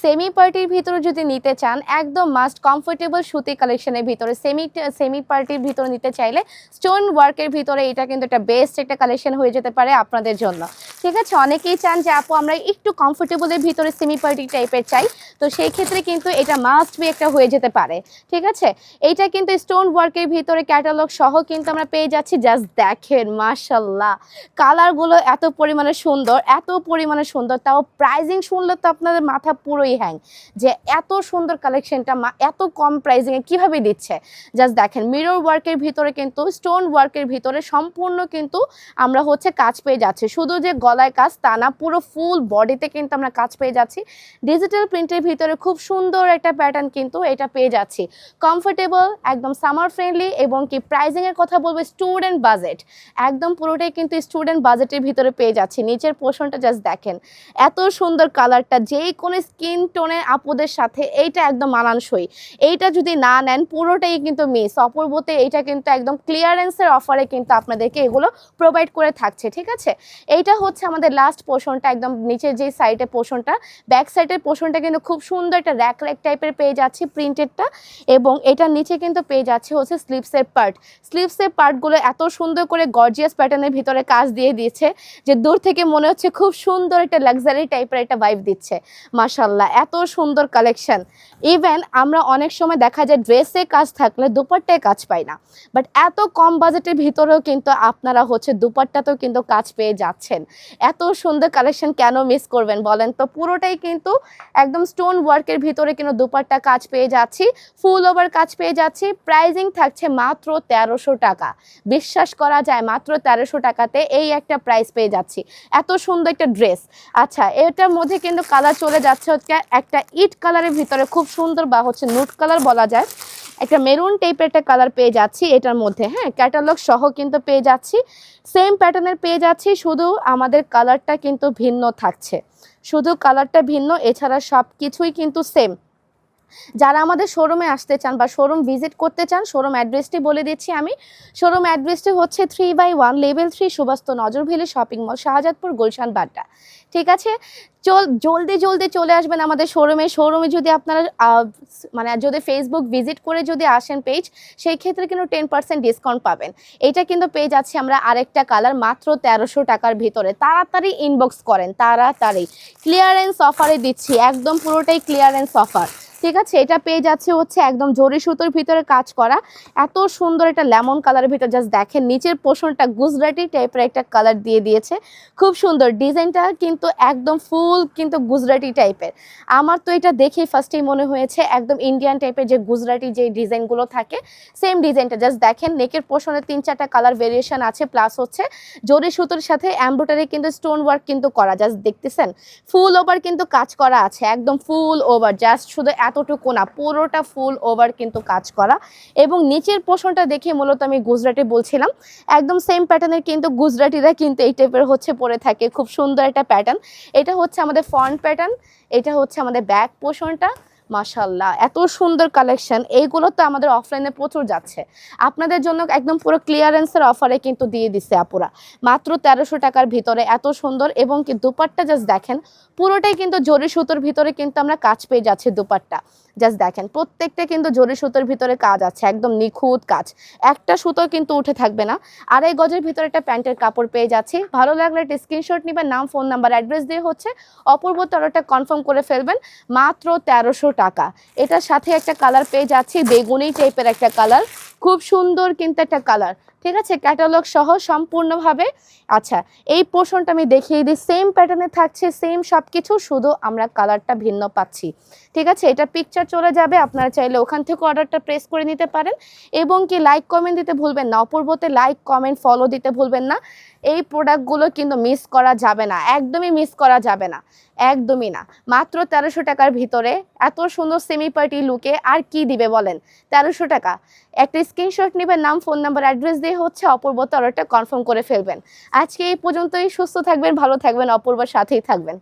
Semi পার্টির ভিতরে যদি নিতে চান একদম মাস্ট কমফোর্টেবল সুতি কালেকশনের ভিতরে সেমি পার্টির ভিতরে নিতে চাইলে স্টোন ওয়ার্কের ভিতরে এটা কিন্তু একটা বেস্ট একটা কালেকশন হয়ে যেতে পারে আপনাদের জন্য। ঠিক আছে, অনেকেই চান যে আপু আমরা একটু কমফোর্টেবলের ভিতরে সেমি পার্টি টাইপের চাই, তো সেই ক্ষেত্রে কিন্তু এটা মাস্ট বি একটা হয়ে যেতে পারে। ঠিক আছে, এইটা কিন্তু স্টোন ওয়ার্কের ভিতরে ক্যাটালগ সহ কিন্তু আমরা পেয়ে যাচ্ছি। জাস্ট দেখেন মাশাআল্লাহ, কালারগুলো এত পরিমাণে সুন্দর, তাও প্রাইজিং শুনলে তো আপনাদের মাথা পুরোই হ্যাং যে এত সুন্দর কালেকশনটা এত কম প্রাইজিংয়ে কীভাবে দিচ্ছে। জাস্ট দেখেন মিরর ওয়ার্কের ভিতরে কিন্তু স্টোন ওয়ার্কের ভিতরে সম্পূর্ণ কিন্তু আমরা হচ্ছে কাজ পেয়ে যাচ্ছি। শুধু যে গলায় কাজ তা না, পুরো ফুল বডিতে কিন্তু আমরা কাজ পেয়ে যাচ্ছি। ডিজিটাল প্রিন্টের ভিতরে খুব সুন্দর একটা প্যাটার্ন কিন্তু এটা পেয়ে যাচ্ছি। কমফোর্টেবল, একদম সামার ফ্রেন্ডলি, এবং কি প্রাইজিংয়ের কথা বলবো স্টুডেন্ট বাজেট, একদম পুরোটাই কিন্তু স্টুডেন্ট বাজেটের ভিতরে পেয়ে যাচ্ছি। নিচের পোর্শনটা জাস্ট দেখেন এত সুন্দর কালারটা, যেই কোনো স্কিন টোনের আপুদের সাথে এইটা একদম মানানসই। এইটা যদি না নেন পুরোটাই কিন্তু মিস। অপূর্বতে এইটা কিন্তু একদম ক্লিয়ারেন্সের অফারে কিন্তু আপনাদেরকে এগুলো প্রোভাইড করে থাকছে। ঠিক আছে, এইটা হচ্ছে আমাদের লাস্ট পোর্শনটা, একদম নিচের যে সাইডের পোর্শনটা, ব্যাক সাইডের পোর্শনটা কিন্তু খুব সুন্দর একটা র্যাক টাইপের পেয়ে যাচ্ছি প্রিন্টেডটা, এবং এটার নিচে কিন্তু পেয়ে যাচ্ছে হচ্ছে স্লিভসের পার্টগুলো এত সুন্দর করে গর্জিয়াস প্যাটার্নের ভিতরে কাজ দিয়ে দিয়েছে যে দূর থেকে মনে হচ্ছে খুব সুন্দর একটা লাক্সারি টাইপের একটা ভাইব দিচ্ছে। মাশাআল্লাহ, এত সুন্দর কালেকশন। ইভেন আমরা অনেক সময় দেখা যায় ড্রেসে কাজ থাকলে দুপাট্টায় কাজ পাই না, বাট এত কম বাজেটের ভিতরেও কিন্তু আপনারা হচ্ছে দুপাট্টাতেও কিন্তু কাজ পেয়ে যাচ্ছেন। এত সুন্দর কালেকশন কেন মিস করবেন বলেন তো? পুরোটাই কিন্তু একদম স্টোন ওয়ার্কের ভিতরে কিন্তু দুপাট্টা কাজ পেয়ে যাচ্ছি, ফুল ওভার কাজ পেয়ে যাচ্ছি। প্রাইজিং থাকছে মাত্র 1300 টাকা। বিশ্বাস করা যায় মাত্র 1300 টাকাতে এই একটা প্রাইস পেয়ে যাচ্ছি। এত সুন্দর একটা ড্রেস। আচ্ছা, এটার মধ্যে কিন্তু কালার চলে যাচ্ছে হচ্ছে একটা ইট কালারের ভিতরে, খুব সুন্দর, বা হচ্ছে নুট কালার বলা যায়, একটা মেরুন টাইপের একটা কালার পেয়ে যাচ্ছি এটার মধ্যে। হ্যাঁ, ক্যাটালগ সহ কিন্তু পেয়ে যাচ্ছি, সেম প্যাটার্নের পেয়ে যাচ্ছি, শুধু আমাদের কালারটা কিন্তু ভিন্ন থাকছে, শুধু কালারটা ভিন্ন, এছাড়া সব কিছুই কিন্তু সেম। যারা আমাদের শোরুমে আসতে চান বা শোরুম ভিজিট করতে চান, শোরুম অ্যাড্রেসটি বলে দিচ্ছি আমি। শোরুম অ্যাড্রেসটি হচ্ছে 3/1 level 3 Subastu Nazar Valley shopping mall, Shahzadpur, Gulshan, Badda. ঠিক আছে, জলদি চলে আসবেন আমাদের শোরুমে যদি আপনারা মানে যদি ফেসবুক ভিজিট করে যদি আসেন পেজ, সেই ক্ষেত্রে কিন্তু 10% ডিসকাউন্ট পাবেন। এটা কিন্তু পেয়ে যাচ্ছি আমরা আরেকটা কালার মাত্র 1300 টাকার ভিতরে। তাড়াতাড়ি ইনবক্স করেন, তাড়াতাড়ি ক্লিয়ারেন্স অফারে দিচ্ছি, একদম পুরোটাই ক্লিয়ারেন্স অফার। ঠিক আছে, এটা পেয়ে যাচ্ছে হচ্ছে একদম জরি সুতোর ভিতরে কাজ করা, এত সুন্দর একটা লেমন কালারের ভিতরে। জাস্ট দেখেন নিচের পোর্শনটা গুজরাটি টাইপের একটা কালার দিয়ে দিয়েছে, খুব সুন্দর ডিজাইনটা কিন্তু একদম ফুল কিন্তু গুজরাটি টাইপের। আমার তো এটা দেখেই ফার্স্টেই মনে হয়েছে একদম ইন্ডিয়ান টাইপের যে গুজরাটি যে ডিজাইনগুলো থাকে সেম ডিজাইনটা। জাস্ট দেখেন নেকের পোর্শনে 3-4টা কালার ভেরিয়েশন আছে, প্লাস হচ্ছে জরি সুতোর সাথে এমব্রয়ডারি কিন্তু স্টোন ওয়ার্ক কিন্তু করা। জাস্ট দেখতেছেন ফুল ওভার কিন্তু কাজ করা আছে, একদম ফুল ওভার, জাস্ট শুধু এতটুকু না, পুরোটা ফুল ওভার কিন্তু কাজ করা। এবং নিচের পোর্শনটা দেখে মূলত আমি গুজরাটি বলছিলাম, একদম সেম প্যাটার্নের কিন্তু গুজরাটিরা কিন্তু এই টাইপের হচ্ছে পরে থাকে। খুব সুন্দর একটা প্যাটার্ন। এটা হচ্ছে আমাদের ফ্রন্ট প্যাটার্ন, এটা হচ্ছে আমাদের ব্যাক পোর্শনটা। মাশাআল্লাহ, এত সুন্দর কালেকশন। এইগুলো তো আমাদের অফলাইনে প্রচুর যাচ্ছে, আপনাদের জন্য একদম পুরো ক্লিয়ারেন্সের অফারে কিন্তু দিয়ে দিচ্ছে আপুরা মাত্র 1300 টাকার ভিতরে। এত সুন্দর, এবং কি দুপাট্টা জাস্ট দেখেন পুরোটাই কিন্তু জরি সুতোর ভিতরে কিন্তু আমরা কাজ পেয়ে যাচ্ছি। দুপাট্টা জাস্ট দেখেন প্রত্যেকটা কিন্তু জরি সুতোর ভিতরে কাজ আছে, একদম নিখুঁত কাজ, একটা সুতো কিন্তু উঠে থাকবে না। 2.5 গজের ভিতরে একটা প্যান্টের কাপড় পেয়ে যাচ্ছি। ভালো লাগলে একটা স্ক্রিনশট নেবেন, নাম, ফোন নাম্বার, অ্যাড্রেস দিয়ে হচ্ছে অপূর্ব অর্ডারটা কনফার্ম করে ফেলবেন মাত্র 1300 টাকা। এটার সাথে একটা কালার পেয়ে যাচ্ছি, বেগুনি টাইপের একটা কালার, খুব সুন্দর কিন্তু একটা কালার। ঠিক আছে, ক্যাটালগ সহ সম্পূর্ণভাবে। আচ্ছা, এই পোর্শনটা আমি দেখিয়ে দিই, সেম প্যাটার্নে থাকছে, সেম সব কিছু, শুধু আমরা কালারটা ভিন্ন পাচ্ছি। ঠিক আছে, এটা পিকচার চলে যাবে, আপনারা চাইলে ওখান থেকে অর্ডারটা প্রেস করে নিতে পারেন। এবং কি লাইক কমেন্ট দিতে ভুলবেন না, অপূর্বতে লাইক কমেন্ট ফলো দিতে ভুলবেন না। এই প্রোডাক্টগুলো কিন্তু মিস করা যাবে না, একদমই মিস করা যাবে না, একদমই না। মাত্র 1300 টাকার ভিতরে এত সুন্দর সেমি পার্টি লুকে আর কি দিবে বলেন? 1300 টাকা। একটা স্ক্রিনশট নেবেন, নাম, ফোন নাম্বার, অ্যাড্রেস দিয়ে হচ্ছে অপূর্বতে অর্ডারটা কনফার্ম করে ফেলবেন। আজকে এই পর্যন্তই। সুস্থ থাকবেন, ভালো থাকবেন, অপূর্বর সাথেই থাকবেন।